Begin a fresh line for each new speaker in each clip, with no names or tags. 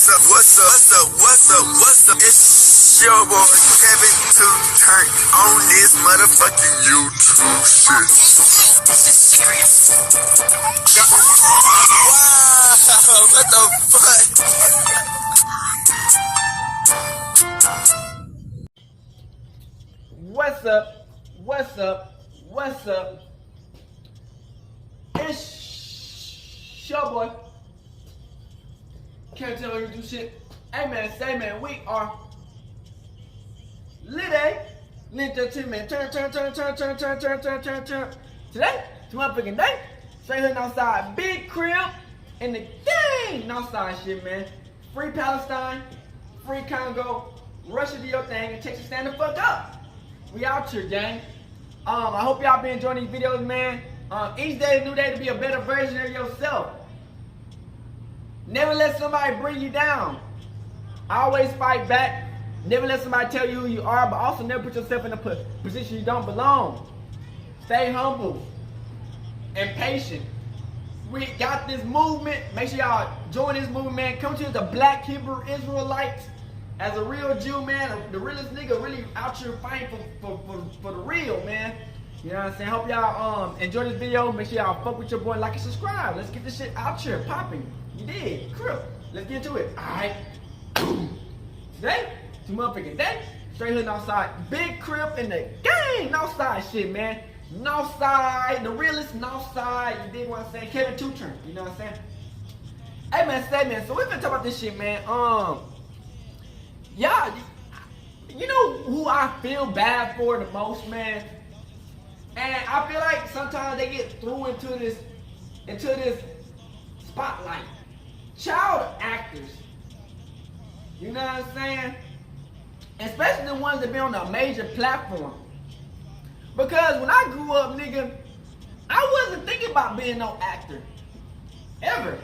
What's up? It's your boy Havin to turn on this motherfucking YouTube shit. Wow, what the fuck?
What's up? It's your boy. Can't tell you do shit. Hey man, say man, we are lit, Ninja 2 man. Turn. Today, it's motherfucking day. Straight hood outside, big crib in the gang. Outside shit, man. Free Palestine, free Congo. Russia do your thing and Texas stand the fuck up. We out here, gang. I hope y'all been enjoying these videos, man. Each day is a new day to be a better version of yourself. Never let somebody bring you down. Always fight back. Never let somebody tell you who you are, but also never put yourself in a position you don't belong. Stay humble and patient. We got this movement. Make sure y'all join this movement, man. Come to the Black Hebrew Israelites. As a real Jew, man, the realest nigga really out here fighting for the real, man. You know what I'm saying? Hope y'all enjoy this video. Make sure y'all fuck with your boy, like and subscribe. Let's get this shit out here popping. You did. Crip. Let's get to it. Alright. Today, two motherfucking day. Straight hood outside. Big crib in the gang. Outside shit, man. Northside. The realest Northside. You dig what I'm saying? Kevin Two-Turn. You know what I'm saying? Hey man, say man. So we're gonna talk about this shit, man. Y'all, you know who I feel bad for the most, man? And I feel like sometimes they get through into this spotlight. Child actors. You know what I'm saying? Especially the ones that be on a major platform. Because when I grew up, nigga, I wasn't thinking about being no actor. Ever.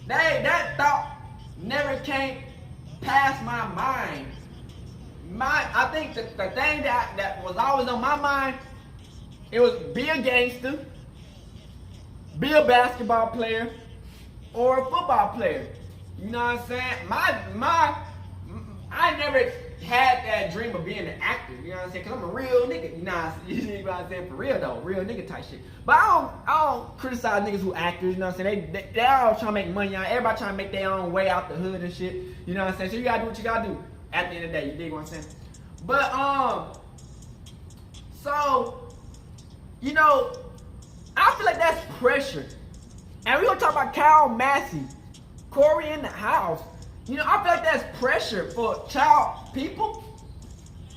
That thought never came past my mind. I think the thing that was always on my mind, it was be a gangster, be a basketball player, or a football player. You know what I'm saying? I never had that dream of being an actor. You know what I'm saying? Because I'm a real nigga. You know what I'm saying? For real though, real nigga type shit. But I don't criticize niggas who actors. You know what I'm saying? They all trying to make money out. Everybody trying to make their own way out the hood and shit. You know what I'm saying? So you gotta do what you gotta do at the end of the day. You dig what I'm saying? But so you know, I feel like that's pressure. And we're gonna talk about Kyle Massey, Corey in the house. You know, I feel like that's pressure for child people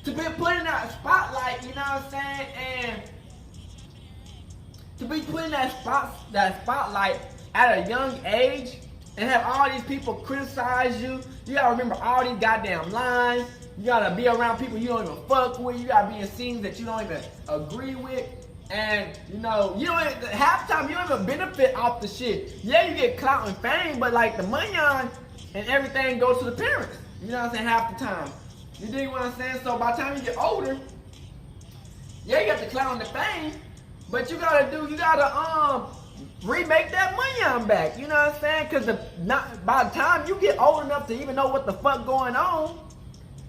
to be put in that spotlight, you know what I'm saying? And to be put in that spotlight at a young age and have all these people criticize you. You gotta remember all these goddamn lines. You gotta be around people you don't even fuck with. You gotta be in scenes that you don't even agree with. And you know, half the time you don't even benefit off the shit. Yeah, you get clout and fame, but like the money on and everything goes to the parents. You know what I'm saying? Half the time. You dig what I'm saying? So by the time you get older, yeah, you got the clout and the fame, but you gotta remake that money on back. You know what I'm saying? Cause by the time you get old enough to even know what the fuck going on,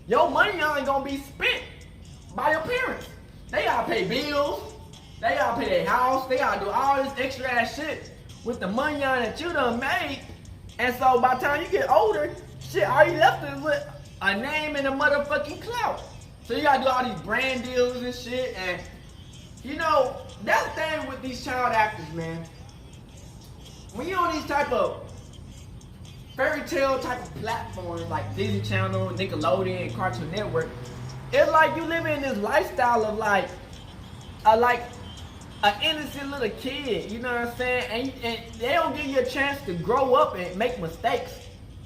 your money ain't gonna be spent by your parents. They gotta pay bills. They gotta pay their house. They gotta do all this extra ass shit with the money on that you done made. And so by the time you get older, shit, all you left is with a name and a motherfucking clout. So you gotta do all these brand deals and shit. And you know, that's the thing with these child actors, man. When you're on these type of fairy tale type of platforms like Disney Channel, Nickelodeon, Cartoon Network, it's like you living in this lifestyle of like an innocent little kid, you know what I'm saying? And they don't give you a chance to grow up and make mistakes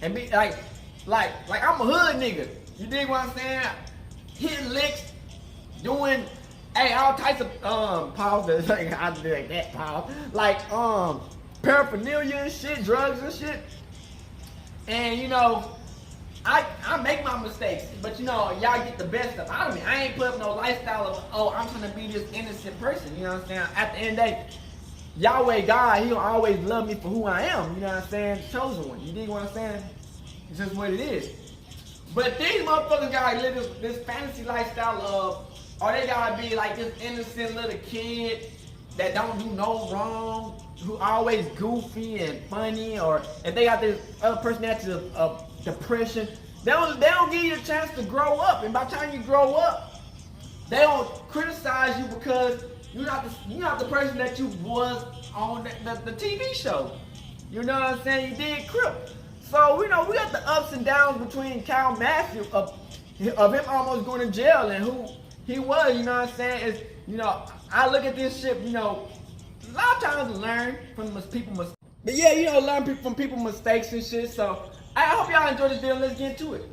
and be like I'm a hood nigga. You dig what I'm saying? Hitting licks, doing all types of pause. Like I do like that pause. Like paraphernalia and shit, drugs and shit. And you know, I make my mistakes, but you know, y'all get the best of out of me. I ain't put up no lifestyle of, I'm trying to be this innocent person, you know what I'm saying? At the end of the day, Yahweh God, he'll always love me for who I am, you know what I'm saying? Chosen one, you dig what I'm saying? It's just what it is. But these motherfuckers gotta live this fantasy lifestyle of, or they gotta be like this innocent little kid that don't do no wrong, who always goofy and funny, or if they got this other personality of depression, they don't give you a chance to grow up. And by the time you grow up, they don't criticize you because you're not the person that you was on the TV show. You know what I'm saying? You did Crip. So we got the ups and downs between Kyle Massey of him almost going to jail and who he was. You know what I'm saying? Is I look at this shit. A lot of times learn from people's mistakes. But yeah, learn from people's mistakes and shit. So I hope y'all enjoy this video. Let's get into it.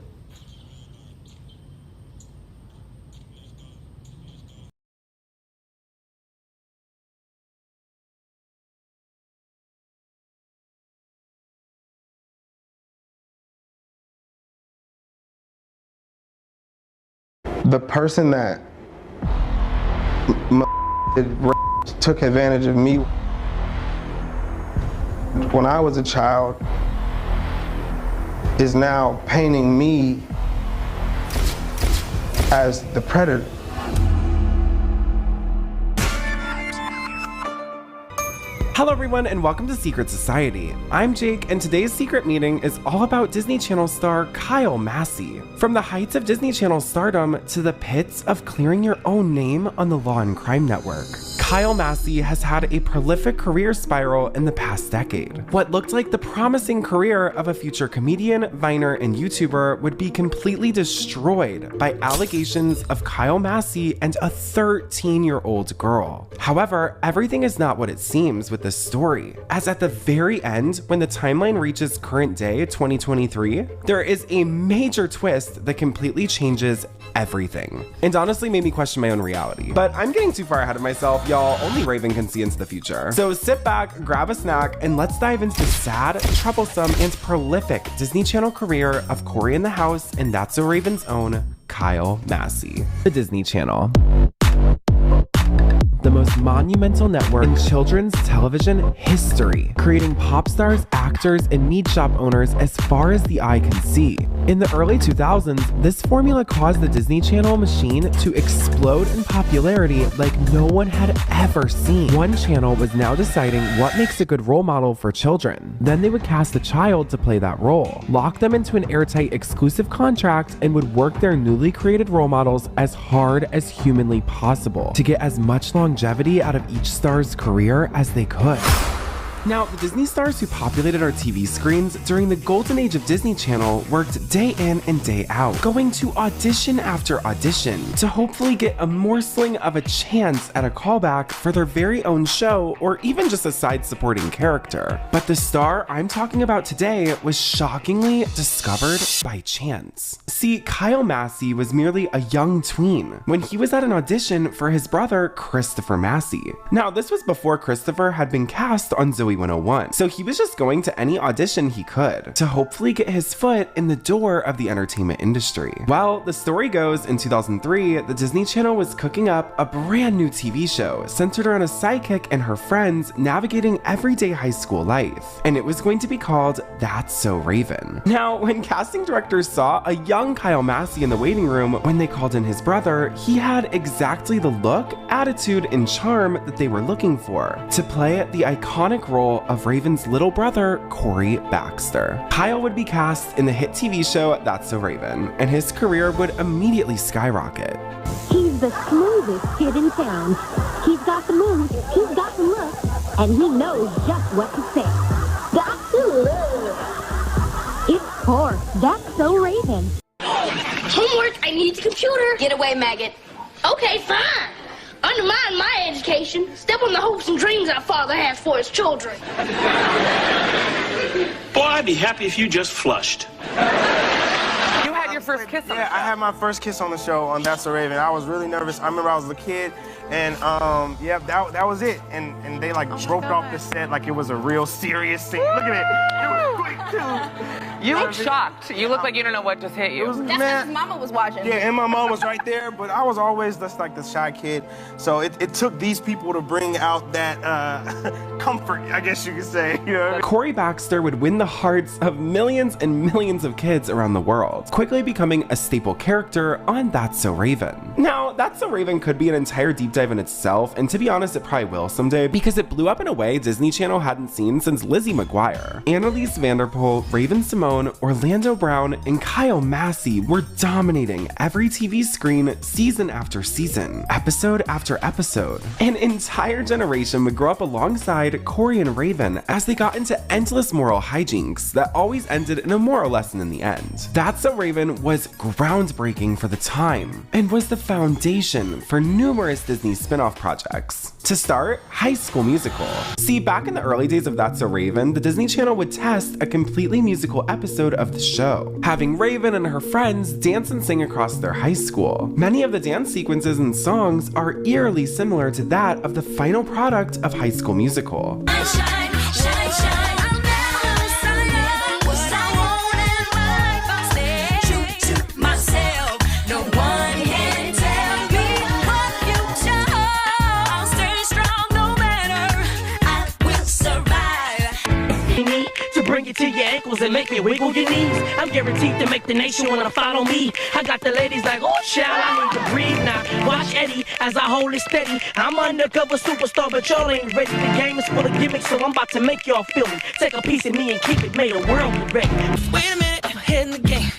The person that took advantage of me when I was a child is now painting me as the predator.
Hello everyone and welcome to Secret Society. I'm Jake and today's secret meeting is all about Disney Channel star Kyle Massey. From the heights of Disney Channel stardom to the pits of clearing your own name on the Law and Crime Network, Kyle Massey has had a prolific career spiral in the past decade. What looked like the promising career of a future comedian, viner, and YouTuber would be completely destroyed by allegations of Kyle Massey and a 13-year-old girl. However, everything is not what it seems with this story, as at the very end, when the timeline reaches current day 2023, there is a major twist that completely changes everything. And honestly made me question my own reality. But I'm getting too far ahead of myself, y'all. Only Raven can see into the future. So sit back, grab a snack, and let's dive into the sad, troublesome, and prolific Disney Channel career of Cory in the House and That's So Raven's own Kyle Massey. The Disney Channel, the most monumental network in children's television history, creating pop stars, actors, and meat shop owners as far as the eye can see. In the early 2000s, this formula caused the Disney Channel machine to explode in popularity like no one had ever seen. One channel was now deciding what makes a good role model for children. Then they would cast a child to play that role, lock them into an airtight exclusive contract, and would work their newly created role models as hard as humanly possible to get as much longevity out of each star's career as they could. Now, the Disney stars who populated our TV screens during the golden age of Disney Channel worked day in and day out, going to audition after audition to hopefully get a morsel of a chance at a callback for their very own show or even just a side supporting character. But the star I'm talking about today was shockingly discovered by chance. See, Kyle Massey was merely a young tween when he was at an audition for his brother, Christopher Massey. Now, this was before Christopher had been cast on Zoe 101, so he was just going to any audition he could to hopefully get his foot in the door of the entertainment industry. Well, the story goes in 2003, the Disney Channel was cooking up a brand new TV show centered around a sidekick and her friends navigating everyday high school life, and it was going to be called That's So Raven. Now, when casting directors saw a young Kyle Massey in the waiting room when they called in his brother, he had exactly the look, attitude, and charm that they were looking for to play the iconic role of Raven's little brother, Cory Baxter. Kyle would be cast in the hit TV show That's So Raven, and his career would immediately skyrocket.
He's the smoothest kid in town. He's got the moves, he's got the look, and he knows just what to say. That's the look. It's Cory, That's So Raven.
Homework, I need the computer. Get away, maggot. Okay, fine. Undermine my education. Step on the hopes and dreams our father has for his children.
Boy, I'd be happy if you just flushed.
You had your first kiss on the show.
Yeah, I had my first kiss on the show on That's So Raven. I was really nervous. I remember I was a kid, and yeah, that was it. And they like roped off the set like it was a real serious scene. Look at it. It was quick too.
You look shocked. You look like you don't know what just hit you.
That's because his mama was watching.
Yeah, and my mom was right there, but I was always just like the shy kid. So it took these people to bring out that comfort, I guess you could say. You know?
Corey Baxter would win the hearts of millions and millions of kids around the world, quickly becoming a staple character on That's So Raven. Now, That's So Raven could be an entire deep dive in itself, and to be honest, it probably will someday, because it blew up in a way Disney Channel hadn't seen since Lizzie McGuire. Annalise Vanderpool, Raven Simone, Orlando Brown, and Kyle Massey were dominating every TV screen season after season, episode after episode. An entire generation would grow up alongside Corey and Raven as they got into endless moral hijinks that always ended in a moral lesson in the end. That's So Raven was groundbreaking for the time and was the foundation for numerous Disney spin-off projects. To start, High School Musical. See, back in the early days of That's So Raven, the Disney Channel would test a completely musical episode of the show, having Raven and her friends dance and sing across their high school. Many of the dance sequences and songs are eerily similar to that of the final product of High School Musical.
Bring it to your ankles and make me wiggle your knees. I'm guaranteed to make the nation wanna follow me. I got the ladies like, oh child, I need to breathe now. Watch Eddie as I hold it steady. I'm undercover superstar, but y'all ain't ready. The game is full of gimmicks, so I'm about to make y'all feel me. Take a piece of me and keep it made a world be ready. Wait a minute, I'm head in the game.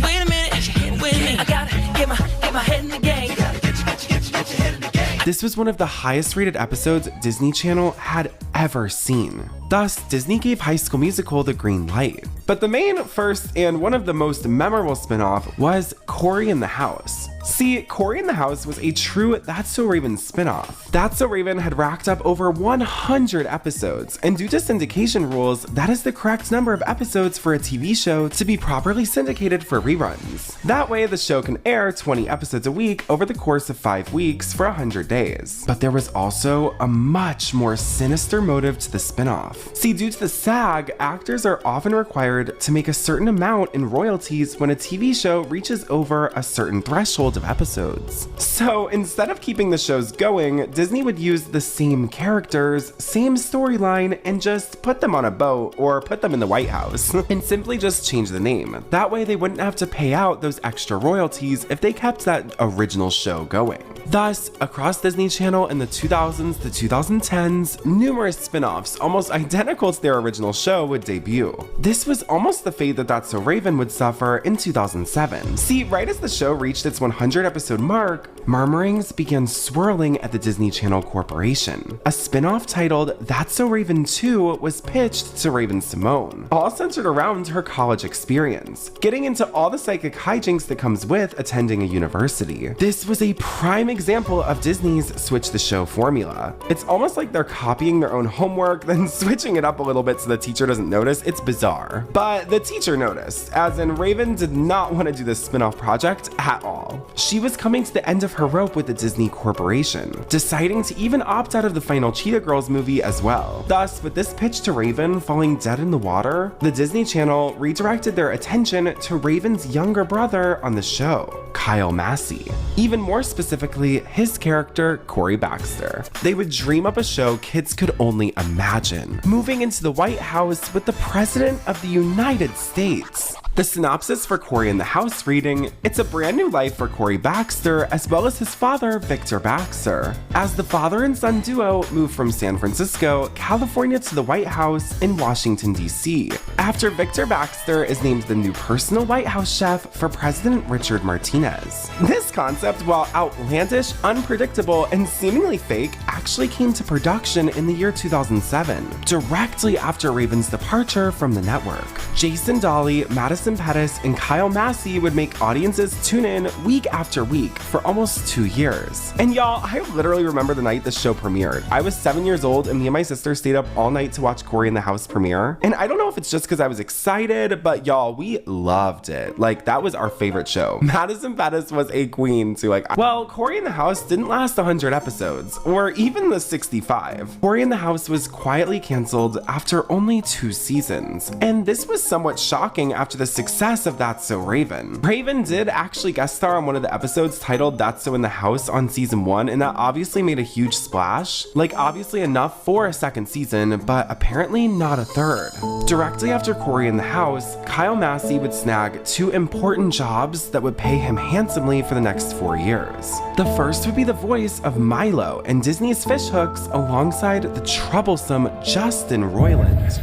Wait a minute, wait a minute. I gotta get my head in the game. Get your head in the game.
This was one of the highest rated episodes Disney Channel had ever seen. Thus, Disney gave High School Musical the green light. But the main, first, and one of the most memorable spin-off was Corey in the House. See, Corey in the House was a true That's So Raven spin-off. That's So Raven had racked up over 100 episodes, and due to syndication rules, that is the correct number of episodes for a TV show to be properly syndicated for reruns. That way, the show can air 20 episodes a week over the course of 5 weeks for 100 days. But there was also a much more sinister motive to the spin-off. See, due to the SAG, actors are often required to make a certain amount in royalties when a TV show reaches over a certain threshold of episodes. So instead of keeping the shows going, Disney would use the same characters, same storyline, and just put them on a boat or put them in the White House and simply just change the name. That way they wouldn't have to pay out those extra royalties if they kept that original show going. Thus, across Disney Channel in the 2000s to 2010s, numerous spin-offs almost identical to their original show would debut. This was almost the fate that That's So Raven would suffer in 2007. See, right as the show reached its 100 episode mark, murmurings began swirling at the Disney Channel Corporation. A spin-off titled That's So Raven 2 was pitched to Raven Simone, all centered around her college experience, getting into all the psychic hijinks that comes with attending a university. This was a prime example of Disney's switch the show formula. It's almost like they're copying their own homework, then switching it up a little bit so the teacher doesn't notice. It's bizarre. But the teacher noticed, as in Raven did not want to do this spin-off project at all. She was coming to the end of her rope with the Disney Corporation, deciding to even opt out of the final Cheetah Girls movie as well. Thus, with this pitch to Raven falling dead in the water, the Disney Channel redirected their attention to Raven's younger brother on the show, Kyle Massey. Even more specifically, his character, Corey Baxter. They would dream up a show kids could only imagine, moving into the White House with the President of the United States. The synopsis for Corey in the House reading, it's a brand new life for Corey Baxter as well as his father, Victor Baxter, as the father and son duo move from San Francisco, California to the White House in Washington, D.C. after Victor Baxter is named the new personal White House chef for President Richard Martinez. This concept, while outlandish, unpredictable, and seemingly fake, actually came to production in the year 2007, directly after Raven's departure from the network. Jason Dolley, Madison Madison Pettis and Kyle Massey would make audiences tune in week after week for almost 2 years. And y'all, I literally remember the night the show premiered. I was 7 years old and me and my sister stayed up all night to watch Cory in the House premiere. And I don't know if it's just because I was excited, but y'all, we loved it. Like, that was our favorite show. Madison Pettis was a queen too. Like, well, Cory in the House didn't last 100 episodes, or even the 65. Cory in the House was quietly canceled after only 2 seasons. And this was somewhat shocking after the success of That's So Raven. Raven did actually guest star on one of the episodes titled That's So in the House on season 1, and that obviously made a huge splash. Like, obviously enough for a second season, but apparently not a third. Directly after Cory in the House, Kyle Massey would snag 2 important jobs that would pay him handsomely for the next 4 years. The first would be the voice of Milo in Disney's Fish Hooks alongside the troublesome Justin Roiland.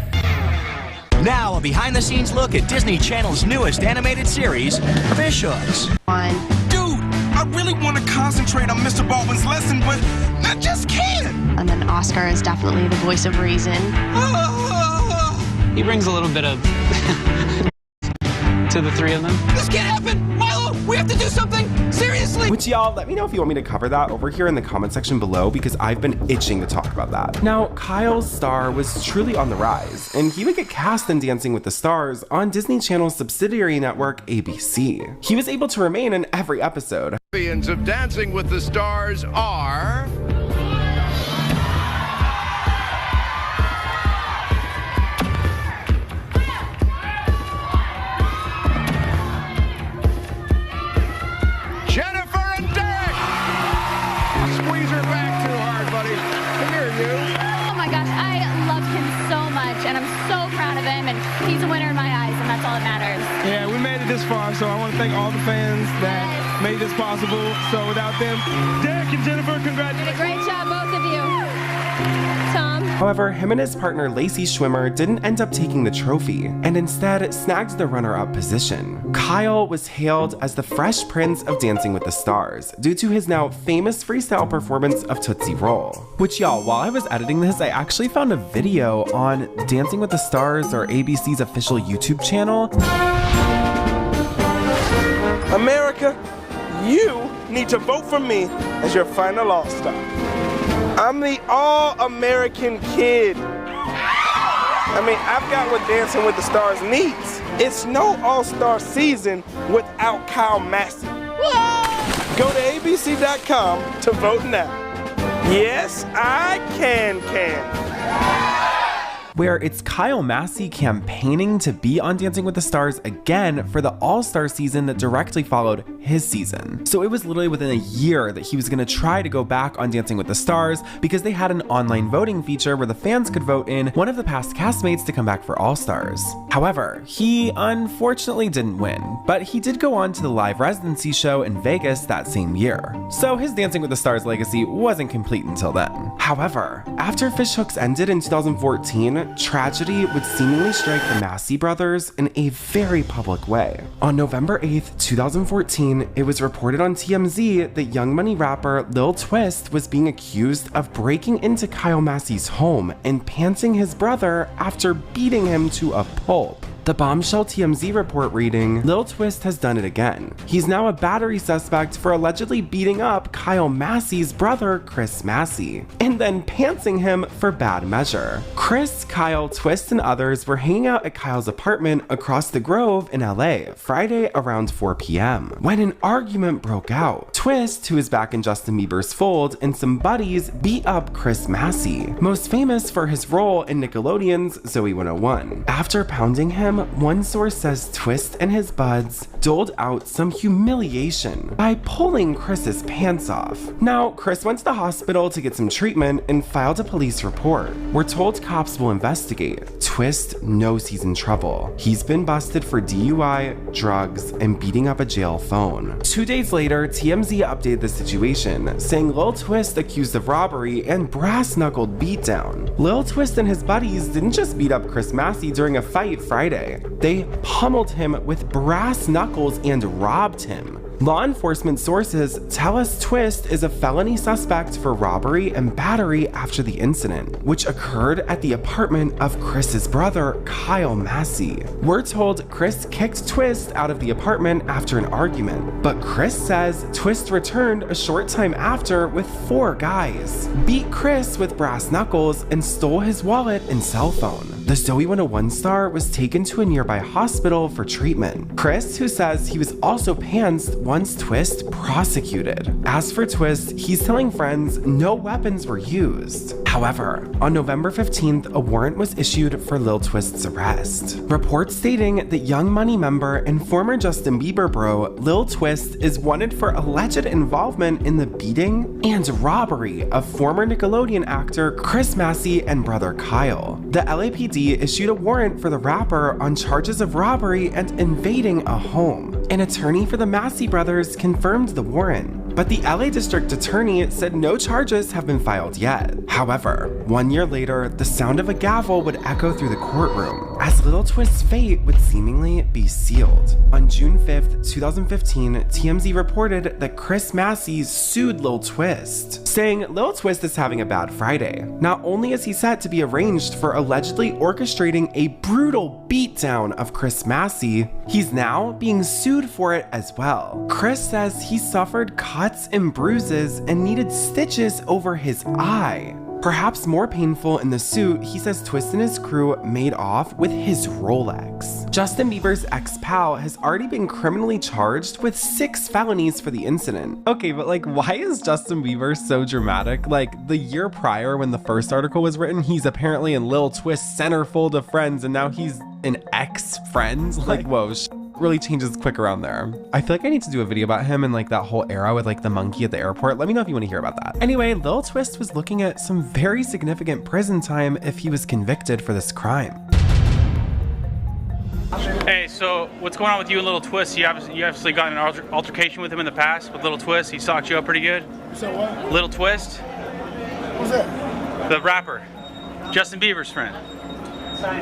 Now, a behind-the-scenes look at Disney Channel's newest animated series, Fish Hooks.
Dude, I really want to concentrate on Mr. Baldwin's lesson, but I just can't.
And then Oscar is definitely the voice of reason.
He brings a little bit of to the 3 of them.
This can't happen! Milo, we have to do something! Seriously!
Which, y'all, let me know if you want me to cover that over here in the comment section below, because I've been itching to talk about that. Now, Kyle's star was truly on the rise, and he would get cast in Dancing with the Stars on Disney Channel's subsidiary network, ABC. He was able to remain in every episode.
Champions of Dancing with the Stars are...
He's a winner in my eyes, and that's all that matters.
Yeah, we made it this far, so I want to thank all the fans that made this possible. So without them, Derek and Jennifer, congratulations.
You did a great job, both of you. Tom.
However, him and his partner Lacey Schwimmer didn't end up taking the trophy, and instead snagged the runner-up position. Kyle was hailed as the Fresh Prince of Dancing with the Stars due to his now famous freestyle performance of Tootsie Roll. Which, y'all, while I was editing this, I actually found a video on Dancing with the Stars, or ABC's official YouTube channel.
America, you need to vote for me as your final All-Star. I'm the All-American kid. I mean, I've got what Dancing with the Stars needs. It's no All-Star season without Kyle Massey. Go to abc.com to vote now. Yes, I can.
Where it's Kyle Massey campaigning to be on Dancing with the Stars again for the All-Star season that directly followed his season. So it was literally within a year that he was gonna try to go back on Dancing with the Stars because they had an online voting feature where the fans could vote in one of the past castmates to come back for All-Stars. However, he unfortunately didn't win, but he did go on to the live residency show in Vegas that same year. So his Dancing with the Stars legacy wasn't complete until then. However, after Fish Hooks ended in 2014, tragedy would seemingly strike the Massey brothers in a very public way. On November 8th, 2014, it was reported on TMZ that Young Money rapper Lil Twist was being accused of breaking into Kyle Massey's home and pantsing his brother after beating him to a pulp. The bombshell TMZ report reading, Lil Twist has done it again. He's now a battery suspect for allegedly beating up Kyle Massey's brother, Chris Massey, and then pantsing him for bad measure. Chris, Kyle, Twist, and others were hanging out at Kyle's apartment across the Grove in LA Friday around 4 p.m. when an argument broke out. Twist, who is back in Justin Bieber's fold, and some buddies beat up Chris Massey, most famous for his role in Nickelodeon's Zoe 101. After pounding him, one source says Twist and his buds doled out some humiliation by pulling Chris's pants off. Now, Chris went to the hospital to get some treatment and filed a police report. We're told cops will investigate. Twist knows he's in trouble. He's been busted for DUI, drugs, and beating up a jail phone. 2 days later, TMZ updated the situation, saying Lil Twist accused of robbery and brass-knuckled beatdown. Lil Twist and his buddies didn't just beat up Chris Massey during a fight Friday. They pummeled him with brass knuckles and robbed him. Law enforcement sources tell us Twist is a felony suspect for robbery and battery after the incident, which occurred at the apartment of Chris's brother, Kyle Massey. We're told Chris kicked Twist out of the apartment after an argument, but Chris says Twist returned a short time after with 4 guys, beat Chris with brass knuckles, and stole his wallet and cell phone. The Zoe 101 star was taken to a nearby hospital for treatment. Chris, who says he was also pantsed once Twist prosecuted. As for Twist, he's telling friends no weapons were used. However, on November 15th, a warrant was issued for Lil Twist's arrest. Reports stating that Young Money member and former Justin Bieber bro, Lil Twist, is wanted for alleged involvement in the beating and robbery of former Nickelodeon actor Chris Massey and brother Kyle. The LAPD issued a warrant for the rapper on charges of robbery and invading a home. An attorney for the Massey brothers confirmed the warrant, but the LA District Attorney said no charges have been filed yet. However, 1 year later, the sound of a gavel would echo through the courtroom, as Lil Twist's fate would seemingly be sealed. On June 5th, 2015, TMZ reported that Chris Massey sued Lil Twist, saying Lil Twist is having a bad Friday. Not only is he set to be arraigned for allegedly orchestrating a brutal beatdown of Chris Massey, he's now being sued for it as well. Chris says he suffered cuts and bruises and needed stitches over his eye. Perhaps more painful in the suit, he says Twist and his crew made off with his Rolex. Justin Bieber's ex-pal has already been criminally charged with 6 felonies for the incident. Okay, but like, why is Justin Bieber so dramatic? Like, the year prior when the first article was written, he's apparently in Lil Twist's centerfold of friends, and now he's an ex-friend? Like, whoa, really changes quick around there. I feel like I need to do a video about him and like that whole era with like the monkey at the airport. Let me know if you want to hear about that. Anyway, Lil Twist was looking at some very significant prison time if he was convicted for this crime.
Hey, so what's going on with you and Lil Twist? You obviously got in an altercation with him in the past with Lil Twist. He socked you up pretty good.
So what?
Lil Twist?
Who's that?
The rapper. Justin Bieber's friend.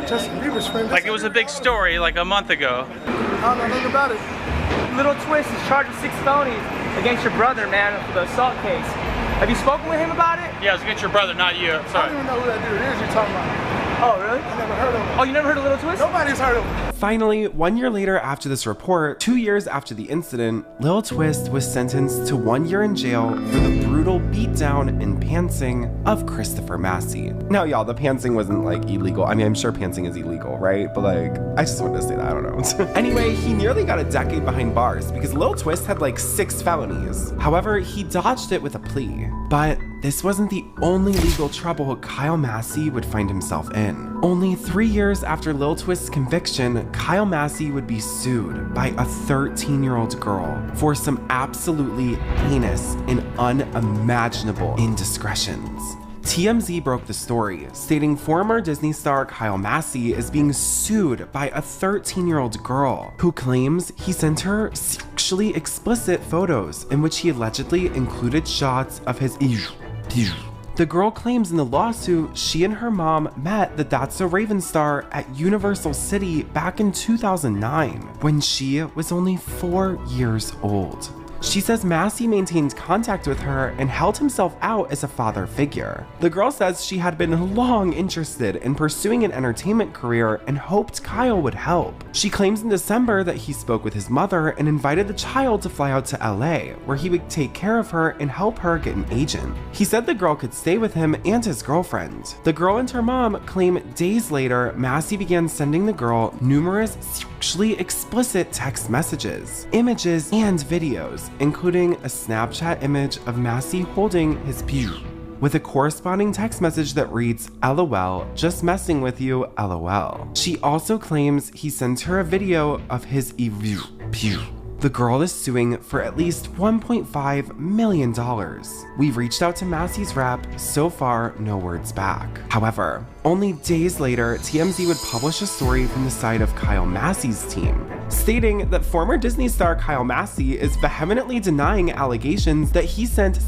Justin Bieber's friend?
Like, it was a big story like a month ago.
I don't know nothing about it.
Lil Twist is charged with 6 felonies against your brother, man, for the assault case. Have you spoken with him about it?
Yeah, it was against your brother, not you.
I don't even know who that dude is you're talking about.
Oh, really?
I never heard of him.
Oh, you never heard of Lil Twist?
Nobody's heard of him.
Finally, 1 year later after this report, 2 years after the incident, Lil Twist was sentenced to 1 year in jail for the brutal beatdown and pantsing of Christopher Massey. Now, y'all, the pantsing wasn't like illegal. I mean, I'm sure pantsing is illegal, right? But like, I just wanted to say that, I don't know. Anyway, he nearly got a decade behind bars because Lil Twist had like 6 felonies. However, he dodged it with a plea. But this wasn't the only legal trouble Kyle Massey would find himself in. Only 3 years after Lil Twist's conviction, Kyle Massey would be sued by a 13-year-old girl for some absolutely heinous and unimaginable indiscretions. TMZ broke the story, stating former Disney star Kyle Massey is being sued by a 13-year-old girl who claims he sent her sexually explicit photos in which he allegedly included shots of his The girl claims in the lawsuit she and her mom met the That's So Raven star at Universal City back in 2009 when she was only 4 years old. She says Massey maintained contact with her and held himself out as a father figure. The girl says she had been long interested in pursuing an entertainment career and hoped Kyle would help. She claims in December that he spoke with his mother and invited the child to fly out to LA, where he would take care of her and help her get an agent. He said the girl could stay with him and his girlfriend. The girl and her mom claim days later, Massey began sending the girl numerous sexually explicit text messages, images, and videos, including a Snapchat image of Massey holding his pew, with a corresponding text message that reads, "LOL, just messing with you, LOL." She also claims he sent her a video of his pew. The girl is suing for at least $1.5 million. We've reached out to Massey's rep, so far no words back. However, Only days later, TMZ would publish a story from the side of Kyle Massey's team, stating that former Disney star Kyle Massey is vehemently denying allegations that he sent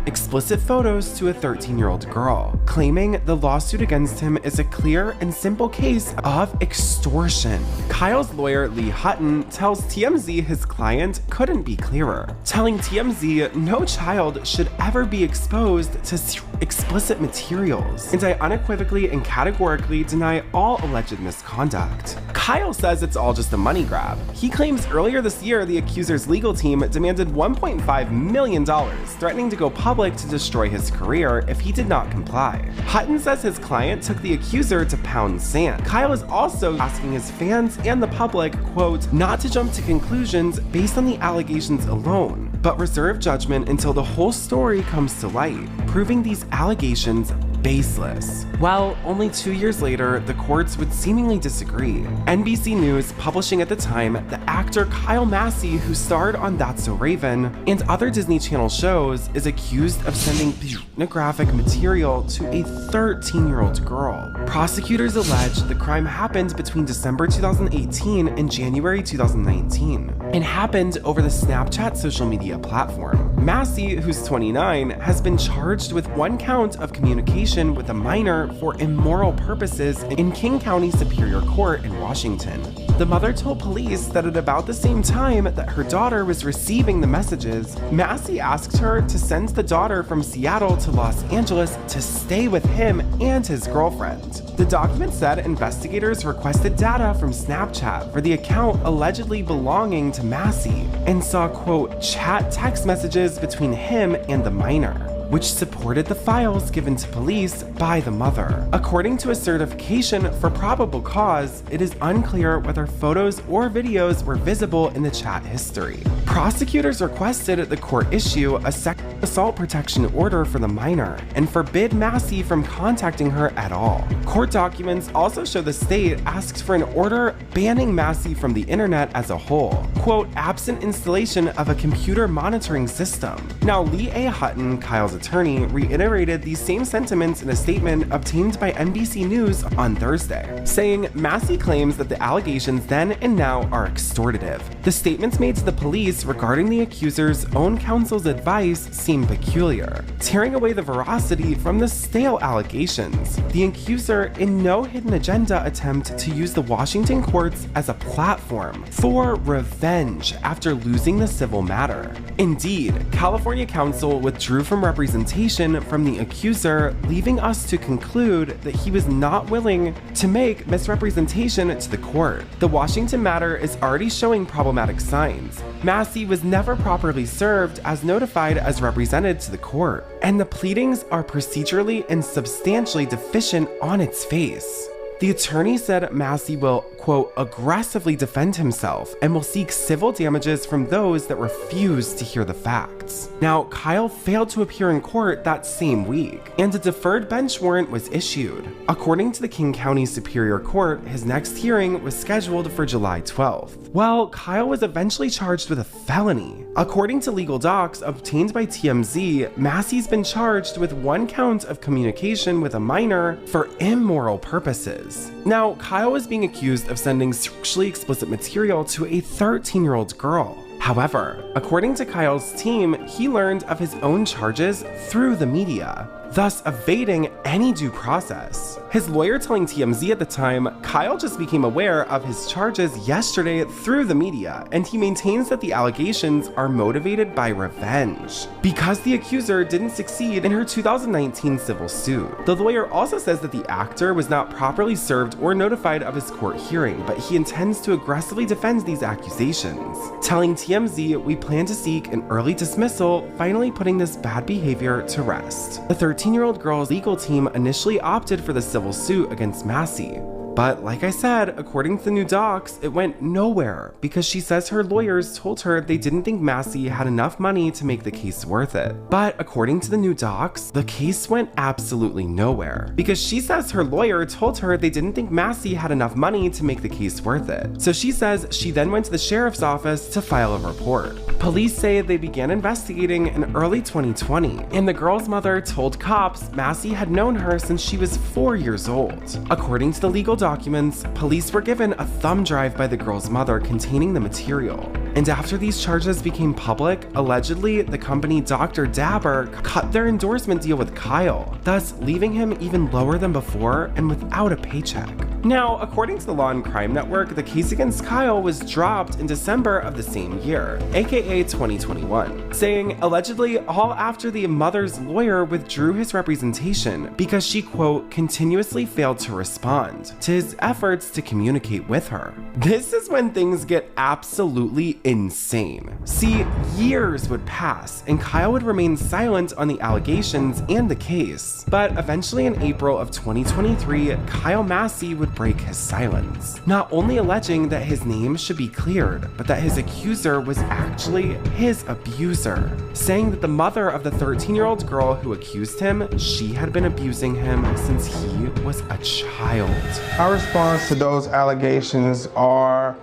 explicit photos to a 13-year-old girl, claiming the lawsuit against him is a clear and simple case of extortion. Kyle's lawyer, Lee Hutton, tells TMZ his client couldn't be clearer, telling TMZ no child should ever be exposed to explicit materials, and I unequivocally and categorically deny all alleged misconduct. Kyle says it's all just a money grab. He claims earlier this year the accuser's legal team demanded $1.5 million, threatening to go public to destroy his career if he did not comply. Hutton says his client took the accuser to pound sand. Kyle is also asking his fans and the public, quote, not to jump to conclusions based on the allegations alone, but reserve judgment until the whole story comes to light, proving these allegations baseless. Well, only 2 years later, the courts would seemingly disagree. NBC News publishing at the time the actor Kyle Massey, who starred on That's So Raven and other Disney Channel shows, is accused of sending pornographic material to a 13-year-old girl. Prosecutors allege the crime happened between December 2018 and January 2019 and happened over the Snapchat social media platform. Massey, who's 29, has been charged with 1 count of communication with a minor for immoral purposes in King County Superior Court in Washington. The mother told police that at about the same time that her daughter was receiving the messages, Massey asked her to send the daughter from Seattle to Los Angeles to stay with him and his girlfriend. The document said investigators requested data from Snapchat for the account allegedly belonging to Massey and saw, quote, chat text messages between him and the minor, which supported the files given to police by the mother. According to a certification for probable cause, it is unclear whether photos or videos were visible in the chat history. Prosecutors requested the court issue a sexual assault protection order for the minor and forbid Massey from contacting her at all. Court documents also show the state asked for an order banning Massey from the internet as a whole, quote, absent installation of a computer monitoring system. Now, Lee A. Hutton, Kyle's attorney, reiterated these same sentiments in a statement obtained by NBC News on Thursday, saying Massey claims that the allegations then and now are extortative. The statements made to the police regarding the accuser's own counsel's advice seem peculiar, tearing away the veracity from the stale allegations. The accuser, in no hidden agenda, attempt to use the Washington courts as a platform for revenge after losing the civil matter. Indeed, California counsel withdrew from representation from the accuser, leaving us to conclude that he was not willing to make misrepresentation to the court. The Washington matter is already showing problematic signs. Massey was never properly served as notified as represented to the court, and the pleadings are procedurally and substantially deficient on its face. The attorney said Massey will, quote, aggressively defend himself and will seek civil damages from those that refuse to hear the facts. Now, Kyle failed to appear in court that same week, and a deferred bench warrant was issued. According to the King County Superior Court, his next hearing was scheduled for July 12th. Well, Kyle was eventually charged with a felony. According to legal docs obtained by TMZ, Massey's been charged with 1 count of communication with a minor for immoral purposes. Now, Kyle is being accused of sending sexually explicit material to a 13-year-old girl. However, according to Kyle's team, he learned of his own charges through the media, thus evading any due process. His lawyer telling TMZ at the time, Kyle just became aware of his charges yesterday through the media, and he maintains that the allegations are motivated by revenge because the accuser didn't succeed in her 2019 civil suit. The lawyer also says that the actor was not properly served or notified of his court hearing, but he intends to aggressively defend these accusations, telling TMZ, we plan to seek an early dismissal, finally putting this bad behavior to rest. The 13-year-old girl's legal team initially opted for the civil suit against Massey, But like I said, according to the new docs, it went nowhere because she says her lawyers told her they didn't think Massey had enough money to make the case worth it. But according to the new docs, the case went absolutely nowhere because she says her lawyer told her they didn't think Massey had enough money to make the case worth it. So she says she then went to the sheriff's office to file a report. Police say they began investigating in early 2020, and the girl's mother told cops Massey had known her since she was 4 years old. According to the legal documents, police were given a thumb drive by the girl's mother containing the material. And after these charges became public, allegedly the company Dr. Dabber cut their endorsement deal with Kyle, thus leaving him even lower than before and without a paycheck. Now, according to the Law and Crime Network, the case against Kyle was dropped in December of the same year, aka 2021, saying allegedly all after the mother's lawyer withdrew his representation because she, quote, continuously failed to respond to his efforts to communicate with her. This is when things get absolutely insane. See, years would pass and Kyle would remain silent on the allegations and the case, but eventually in April of 2023, Kyle Massey would break his silence, not only alleging that his name should be cleared, but that his accuser was actually his abuser, saying that the mother of the 13-year-old girl who accused him, she had been abusing him since he was a child.
Our response to those allegations are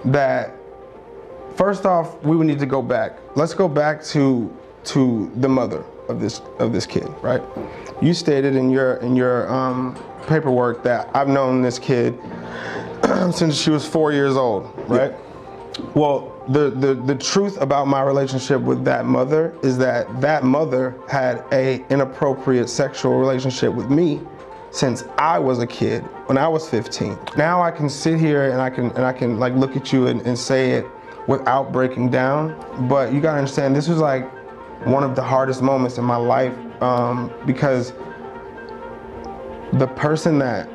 that, first off, we would need to go back. Let's go back to the mother of this kid, right? You stated in your paperwork that I've known this kid since she was 4 years old, right? Yeah. Well, the truth about my relationship with that mother is that that mother had an inappropriate sexual relationship with me since I was a kid, when I was 15. Now I can sit here and I can like look at you and say it without breaking down, but you gotta understand this was like one of the hardest moments in my life because the person that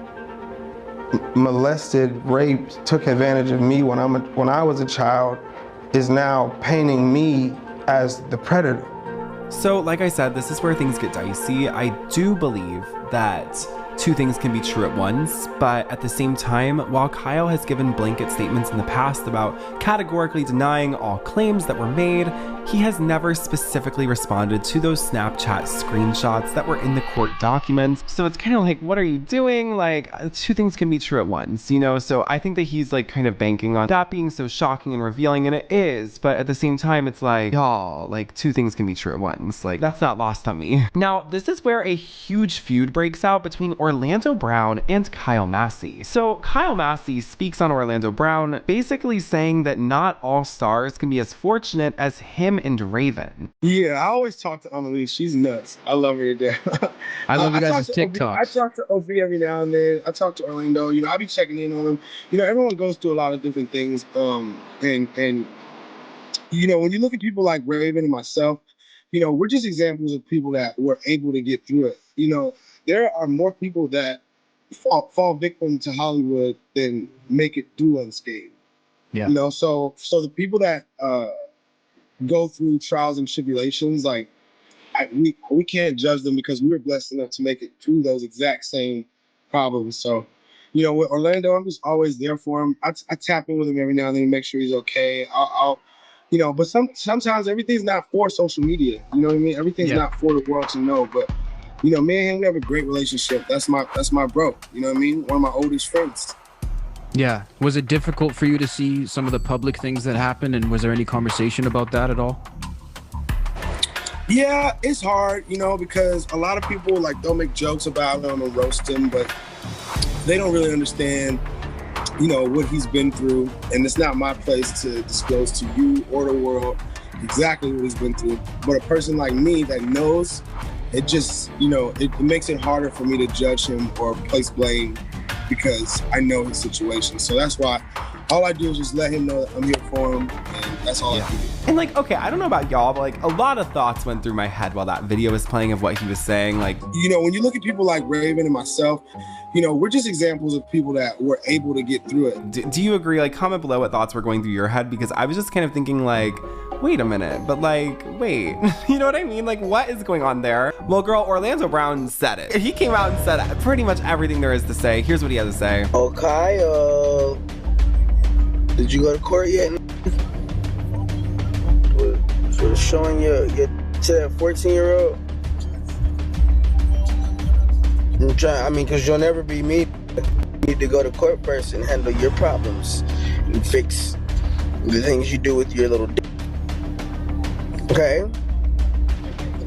molested, raped, took advantage of me when I was a child is now painting me as the predator.
So like I said, this is where things get dicey. I do believe that two things can be true at once, but at the same time, while Kyle has given blanket statements in the past about categorically denying all claims that were made, he has never specifically responded to those Snapchat screenshots that were in the court documents. So it's kind of like, what are you doing? Like, two things can be true at once, you know? So I think that he's like kind of banking on that being so shocking and revealing, and it is, but at the same time, it's like, y'all, like two things can be true at once. Like, that's not lost on me. Now, this is where a huge feud breaks out between Orlando Brown and Kyle Massey. So Kyle Massey speaks on Orlando Brown, basically saying that not all stars can be as fortunate as him and Raven.
Yeah, I always talk to Annalise. She's nuts. I love her to death.
I love you guys' TikToks.
I talk to Ophi every now and then. I talk to Orlando. You know, I be checking in on him. You know, everyone goes through a lot of different things. And you know, when you look at people like Raven and myself, you know, we're just examples of people that were able to get through it. You know, there are more people that fall victim to Hollywood than make it through unscathed.
Yeah.
You know, so the people that go through trials and tribulations, like we can't judge them because we were blessed enough to make it through those exact same problems. So, you know, with Orlando, I'm just always there for him. I tap in with him every now and then to make sure he's okay. I'll you know, but sometimes everything's not for social media. You know what I mean? Everything's not for the world to know. But you know, me and him, we have a great relationship. That's my bro. You know what I mean? One of my oldest friends.
Yeah. Was it difficult for you to see some of the public things that happened, and was there any conversation about that at all?
Yeah, it's hard, you know, because a lot of people, like, they'll make jokes about him and roast him, but they don't really understand, you know, what he's been through. And it's not my place to disclose to you or the world exactly what he's been through. But a person like me that knows, it just, you know, it makes it harder for me to judge him or place blame because I know his situation. So that's why all I do is just let him know that I'm here for him, and
That's all I can do.
And like, okay, I don't know about y'all, but like a lot of thoughts went through my head while that video was playing of what he was saying. Like,
you know, when you look at people like Raven and myself, you know, we're just examples of people that were able to get through it.
Do you agree? Like, comment below what thoughts were going through your head, because I was just kind of thinking like, wait a minute, but like, wait, you know what I mean? Like, what is going on there? Well, girl, Orlando Brown said it. He came out and said pretty much everything there is to say. Here's what he has to say.
Okay, did you go to court yet? For showing your to that 14-year-old? I'm trying, I mean, because you'll never be me. You need to go to court first and handle your problems and fix the things you do with your little dick. Okay?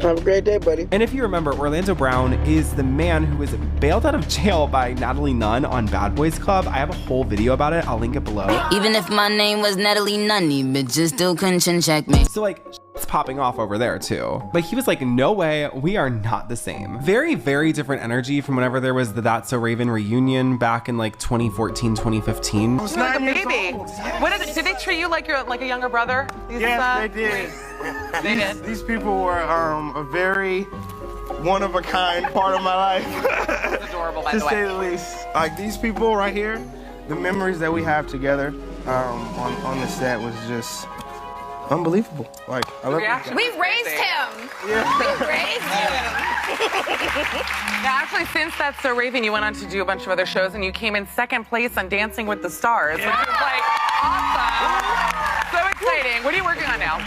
Have a great day, buddy.
And if you remember, Orlando Brown is the man who was bailed out of jail by Natalie Nunn on Bad Boys Club. I have a whole video about it. I'll link it below.
Even if my name was Natalie Nunny, bitches still couldn't check me.
So like, it's popping off over there too. But he was like, no way, we are not the same. Very, very different energy from whenever there was the That's So Raven reunion back in like 2014, 2015.
You're like a baby. What did they treat you like you're like a younger brother?
Yes, they did.
They did.
These people were a very one-of-a-kind part of my life.
It's adorable, by the way.
To say the least. Like, these people right here, the memories that we have together on the set was just unbelievable. Like, I love it.
We raised him.
Yeah.
We raised him.
Yeah, actually, since That's So Raven, you went on to do a bunch of other shows, and you came in second place on Dancing with the Stars, which is like awesome. So exciting. What are you working on now?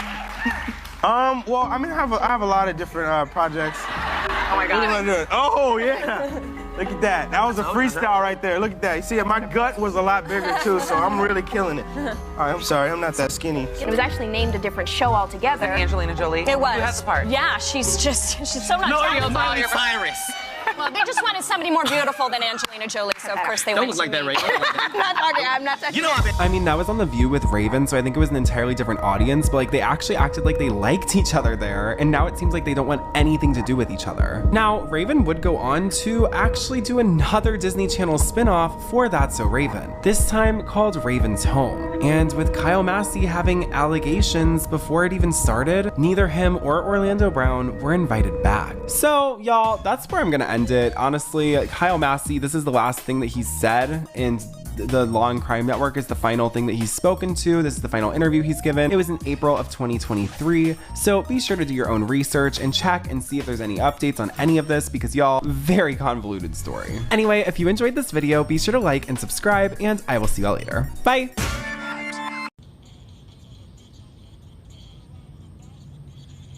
Well, I mean, I have a lot of different projects.
Oh my God.
What am I doing? Oh yeah. Look at that. That was a freestyle right there. Look at that. You see, my gut was a lot bigger too, so I'm really killing it. All right, I'm sorry, I'm not that skinny.
It was actually named a different show altogether.
Angelina Jolie.
It was.
Who has the part?
Yeah, she's so not talented.
Miley Cyrus.
Well, they just wanted somebody more beautiful than Angelina Jolie, so of course they went.
Don't look like that, Ray.
I'm not touching.
You know,
I mean, that was on The View with Raven, so I think it was an entirely different audience, but like they actually acted like they liked each other there, and now it seems like they don't want anything to do with each other. Now, Raven would go on to actually do another Disney Channel spin-off for That's So Raven, this time called Raven's Home. And with Kyle Massey having allegations before it even started, neither him or Orlando Brown were invited back. So, y'all, that's where I'm gonna end it. Honestly, Kyle Massey, this is the last thing that he's said, and the Law and Crime Network is the final thing that he's spoken to. This is the final interview he's given. It was in April of 2023. So be sure to do your own research and check and see if there's any updates on any of this, because y'all, very convoluted story. Anyway, if you enjoyed this video, be sure to like and subscribe, and I will see y'all later. Bye.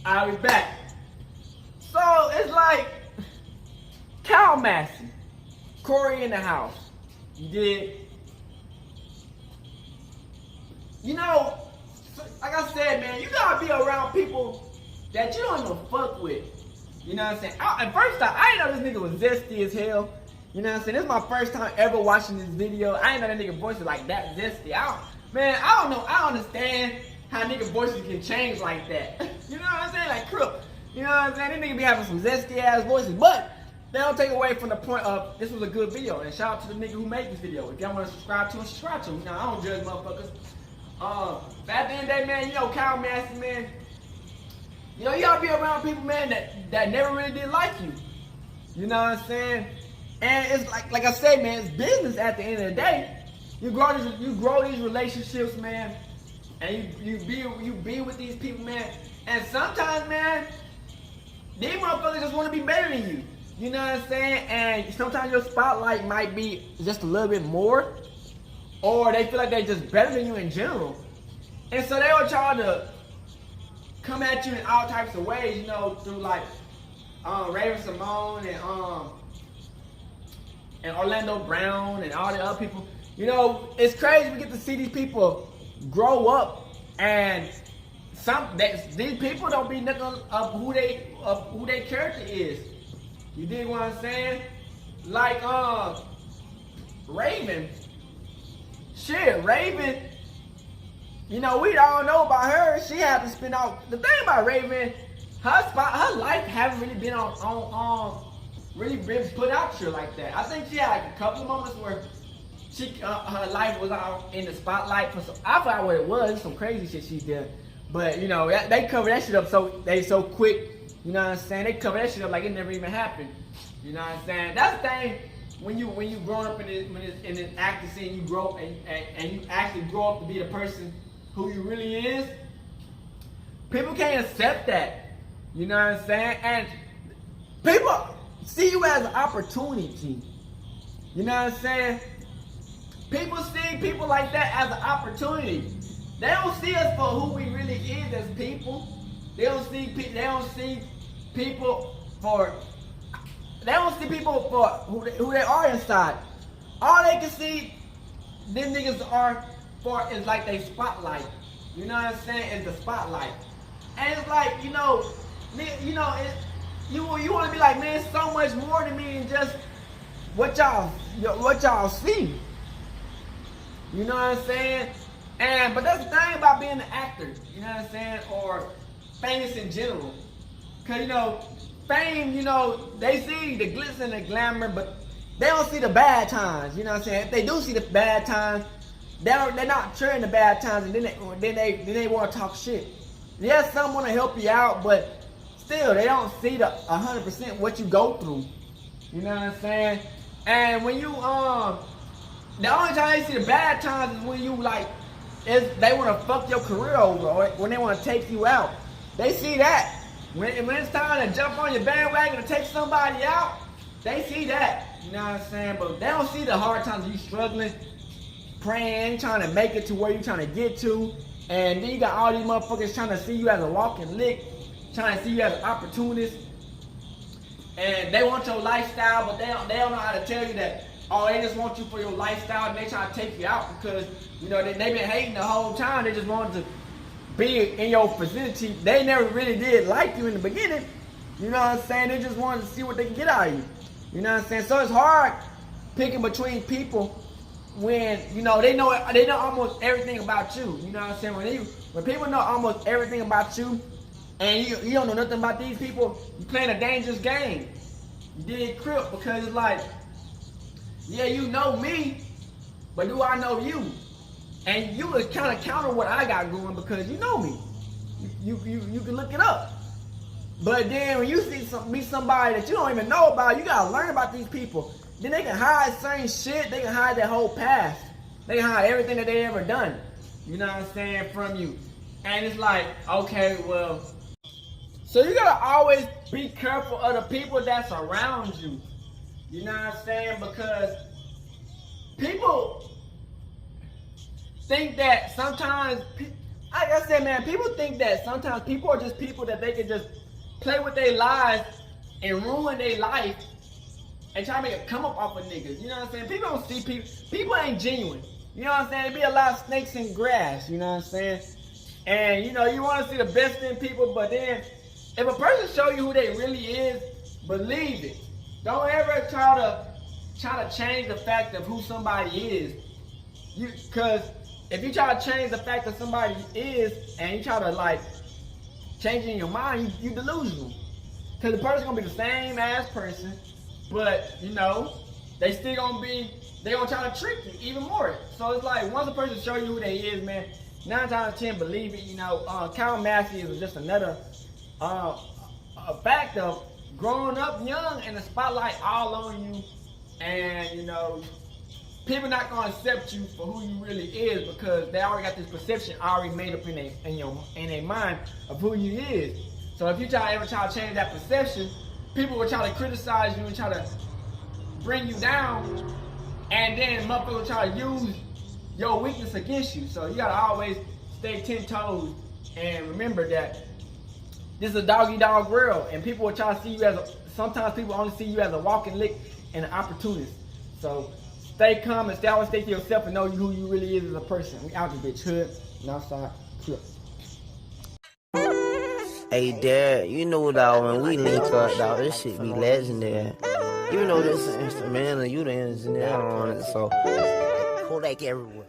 I'll be back. So it's like Kyle Massey, Corey in the house. You did. You know, like I said, man, you gotta be around people that you don't even fuck with. You know what I'm saying? At first, I didn't know this nigga was zesty as hell. You know what I'm saying? This is my first time ever watching this video. I didn't know that nigga voice was like that zesty. I don't know. I don't understand how nigga voices can change like that. You know what I'm saying? Like Crook. You know what I'm saying? These niggas be having some zesty ass voices, but they don't take away from the point of this was a good video. And shout out to the nigga who made this video. If y'all want to subscribe to him, subscribe to him. Now, I don't judge motherfuckers. But at the end of the day, man, you know, Kyle Massey, man, you know, you gotta be around people, man, that never really did like you. You know what I'm saying? And it's like I say, man, it's business at the end of the day. You grow these relationships, man, and you be with these people, man. And sometimes, man, these motherfuckers just want to be better than you. You know what I'm saying? And sometimes your spotlight might be just a little bit more, or they feel like they're just better than you in general. And so they will try to come at you in all types of ways, you know, through like Raven Simone and Orlando Brown and all the other people. You know, it's crazy we get to see these people grow up, and these people don't be nothing of who they character is. You dig what I'm saying? Like Raven. Shit, Raven. You know, we all know about her. She had to spin out. The thing about Raven, her life haven't really been really been put out here like that. I think she had like a couple of moments where her life was out in the spotlight for some. I forgot what it was. Some crazy shit she did. But you know, they cover that shit up so quick. You know what I'm saying? They cover that shit up like it never even happened. You know what I'm saying? That's the thing. When you grown up in this acting scene, you grow and you actually grow up to be the person who you really is. People can't accept that. You know what I'm saying? And people see you as an opportunity. You know what I'm saying? People see people like that as an opportunity. They don't see us for who we really is as people. They don't see people for who they are inside. All they can see them niggas are for is like they spotlight. You know what I'm saying? It's the spotlight. And it's like, you want to be like, man, it's so much more to me than just what y'all see. You know what I'm saying? But that's the thing about being an actor, you know what I'm saying? Or famous in general. Cause fame, they see the glitz and the glamour, but they don't see the bad times, you know what I'm saying? If they do see the bad times, they're not sharing the bad times, and then they want to talk shit. Yes, some want to help you out, but still, they don't see the 100% what you go through. You know what I'm saying? And when you the only time they see the bad times is when you they want to fuck your career over, or when they want to take you out. They see that. When it's time to jump on your bandwagon to take somebody out, they see that. You know what I'm saying? But they don't see the hard times of you struggling, praying, trying to make it to where you're trying to get to. And then you got all these motherfuckers trying to see you as a walking lick, trying to see you as an opportunist. And they want your lifestyle, but they don't know how to tell you that. Oh, they just want you for your lifestyle, and they try to take you out because, they've been hating the whole time. They just wanted to be in your vicinity. They never really did like you in the beginning. You know what I'm saying? They just wanted to see what they can get out of you. You know what I'm saying? So it's hard picking between people when, they know almost everything about you. You know what I'm saying? When people know almost everything about you, and you don't know nothing about these people, you're playing a dangerous game. You did crip because it's like, yeah, you know me, but do I know you? And you would kind of counter what I got going because you know me. You can look it up. But then when you meet somebody that you don't even know about, you gotta learn about these people. Then they can hide certain shit. They can hide their whole past. They can hide everything that they ever done. You know what I'm saying, from you. And it's like, okay, well. So you gotta always be careful of the people that's around you. You know what I'm saying? Because people think that sometimes, like I said, man, people think that sometimes people are just people that they can just play with their lives and ruin their life and try to make a come up off of niggas. You know what I'm saying? People don't see people ain't genuine. You know what I'm saying? There be a lot of snakes in grass, you know what I'm saying? And you want to see the best in people, but then if a person show you who they really is, believe it. Don't ever try to change the fact of who somebody is. Because if you try to change the fact that somebody is, and you try to change it in your mind, you delusional. Because the person's gonna be the same ass person, but they still gonna try to trick you even more. So it's like once a person show you who they is, man, 9 times out of 10 believe it. Count Massey is just another a fact of growing up young and the spotlight all on you, and people not gonna accept you for who you really is because they already got this perception already made up in their mind of who you is. So if you ever try to change that perception, people will try to criticize you and try to bring you down, and then motherfuckers will try to use your weakness against you. So you gotta always stay 10 toes and remember that this is a dog-eat-dog world, and people will try to see you sometimes people only see you as a walking lick and an opportunist. So stay calm and always stay to yourself and know who you really is as a person. We out this bitch, hood, Northside, Clip.
Hey, Dad, dog, when we link up, dog, this shit be legendary. This is instrumental, you the engineer on it, so Kodak everywhere.